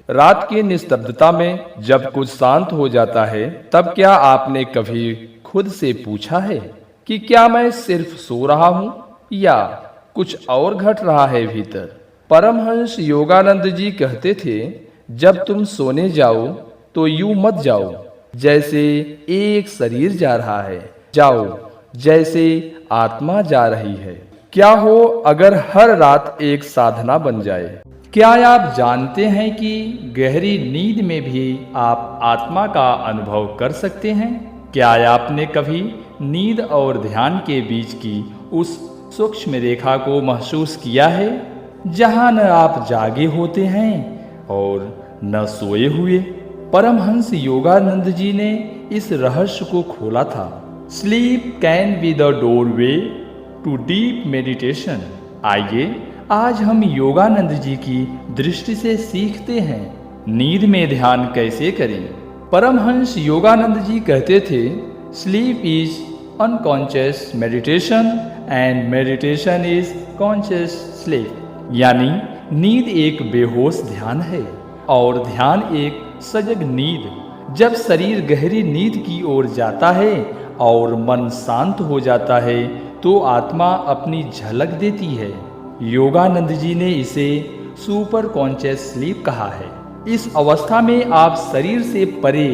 रात की निस्तब्धता में जब कुछ शांत हो जाता है, तब क्या आपने कभी खुद से पूछा है कि क्या मैं सिर्फ सो रहा हूं या कुछ और घट रहा है भीतर? परमहंस योगानंद जी कहते थे, जब तुम सोने जाओ तो यूं मत जाओ जैसे एक शरीर जा रहा है, जाओ जैसे आत्मा जा रही है। क्या हो अगर हर रात एक साधना बन जाए? क्या आप जानते हैं कि गहरी नींद में भी आप आत्मा का अनुभव कर सकते हैं? क्या आपने कभी नींद और ध्यान के बीच की उस सूक्ष्म रेखा को महसूस किया है, जहां न आप जागे होते हैं और न सोए हुए? परमहंस योगानंद जी ने इस रहस्य को खोला था। Sleep can be the doorway to deep meditation. आइए आज हम योगानंद जी की दृष्टि से सीखते हैं नींद में ध्यान कैसे करें। परमहंस योगानंद जी कहते थे, sleep is unconscious meditation and meditation is conscious sleep. यानी नींद एक बेहोश ध्यान है और ध्यान एक सजग नींद। जब शरीर गहरी नींद की ओर जाता है और मन शांत हो जाता है, तो आत्मा अपनी झलक देती है। योगानंद जी ने इसे सुपर कॉन्शियस स्लीप कहा है। इस अवस्था में आप शरीर से परे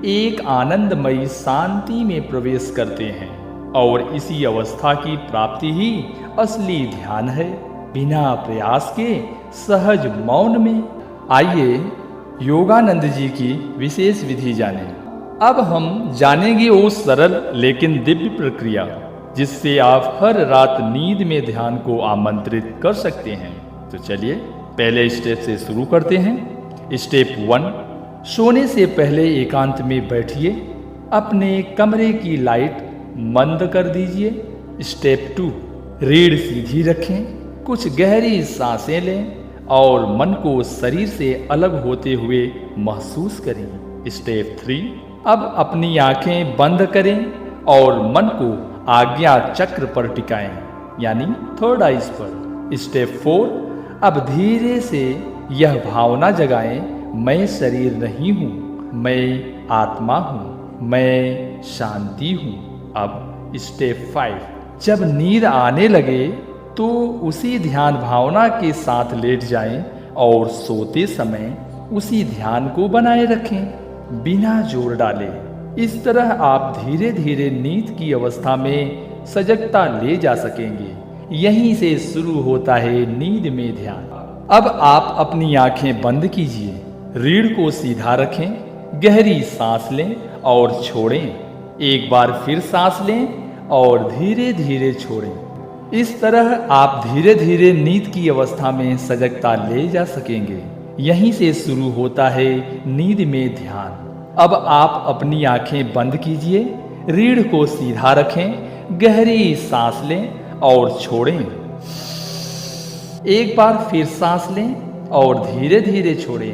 एक आनंदमयी शांति में प्रवेश करते हैं और इसी अवस्था की प्राप्ति ही असली ध्यान है, बिना प्रयास के सहज मौन में। आइए योगानंद जी की विशेष विधि जानें। अब हम जानेंगे वो सरल लेकिन दिव्य प्रक्रिया जिससे आप हर रात नींद में ध्यान को आमंत्रित कर सकते हैं। तो चलिए पहले स्टेप से शुरू करते हैं। स्टेप 1, सोने से पहले एकांत में बैठिए, अपने कमरे की लाइट मंद कर दीजिए। स्टेप 2, रीढ़ सीधी रखें, कुछ गहरी सांसें लें और मन को शरीर से अलग होते हुए महसूस करें। स्टेप 3, अब अपनी आंखें बंद करें और मन को आज्ञा चक्र पर टिकाएं, यानी थर्ड आइज पर। स्टेप 4, अब धीरे से यह भावना जगाएं, मैं शरीर नहीं हूँ, मैं आत्मा हूँ, मैं शांति हूँ। अब स्टेप 5, जब नींद आने लगे तो उसी ध्यान भावना के साथ लेट जाएं और सोते समय उसी ध्यान को बनाए रखें, बिना जोर डाले। इस तरह आप धीरे धीरे नींद की अवस्था में सजगता ले जा सकेंगे। यहीं से शुरू होता है नींद में ध्यान। अब आप अपनी आंखें बंद कीजिए, रीढ़ को सीधा रखें, गहरी सांस लें और छोड़ें। एक बार फिर सांस लें और धीरे धीरे छोड़ें। इस तरह आप धीरे धीरे नींद की अवस्था में सजगता ले जा सकेंगे। यहीं से शुरू होता है नींद में ध्यान। अब आप अपनी आंखें बंद कीजिए, रीढ़ को सीधा रखें, गहरी सांस लें और छोड़ें। एक बार फिर सांस लें और धीरे धीरे छोड़ें।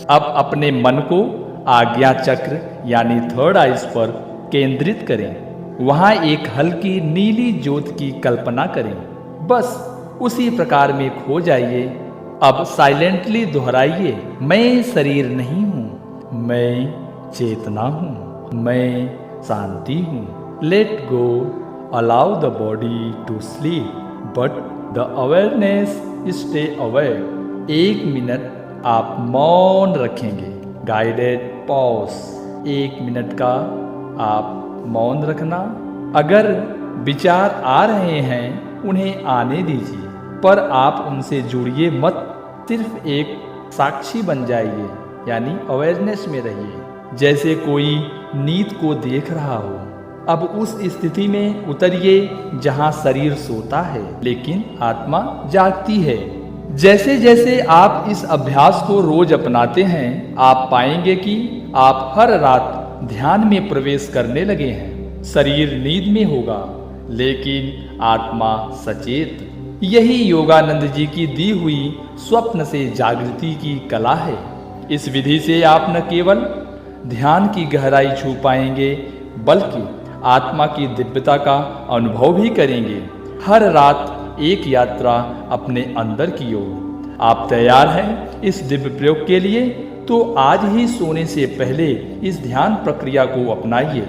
अब अपने मन को आज्ञा चक्र यानी थर्ड आइज पर केंद्रित करें। वहां एक हल्की नीली ज्योत की कल्पना करें। बस उसी प्रकार में खो जाइए। अब साइलेंटली दोहराइए, मैं शरीर नहीं हूं, मैं चेतना हूँ, मैं शांति हूँ। Let go, allow the body to sleep but the awareness stay aware. 1 minute आप मौन रखेंगे, गाइडेड पॉज। 1 मिनट का आप मौन रखना। अगर विचार आ रहे हैं उन्हें आने दीजिए, पर आप उनसे जुड़िए मत, सिर्फ एक साक्षी बन जाइए, यानी अवेयरनेस में रहिए, जैसे कोई नींद को देख रहा हो। अब उस स्थिति में उतरिए जहां शरीर सोता है लेकिन आत्मा जागती है। जैसे जैसे आप इस अभ्यास को रोज अपनाते हैं, आप पाएंगे कि आप हर रात ध्यान में प्रवेश करने लगे हैं। शरीर नींद में होगा लेकिन आत्मा सचेत। यही योगानंद जी की दी हुई स्वप्न से जागृति की कला है। इस विधि से आप न केवल ध्यान की गहराई छू पाएंगे बल्कि आत्मा की दिव्यता का अनुभव भी करेंगे। हर रात एक यात्रा अपने अंदर की ओर। आप तैयार हैं इस दिव्य प्रयोग के लिए? तो आज ही सोने से पहले इस ध्यान प्रक्रिया को अपनाइए।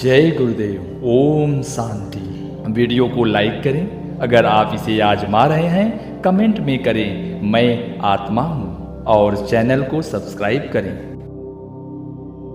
जय गुरुदेव। ओम शांति। वीडियो को लाइक करें। अगर आप इसे आजमा रहे हैं, कमेंट में करें मैं आत्मा हूँ और चैनल को सब्सक्राइब करें।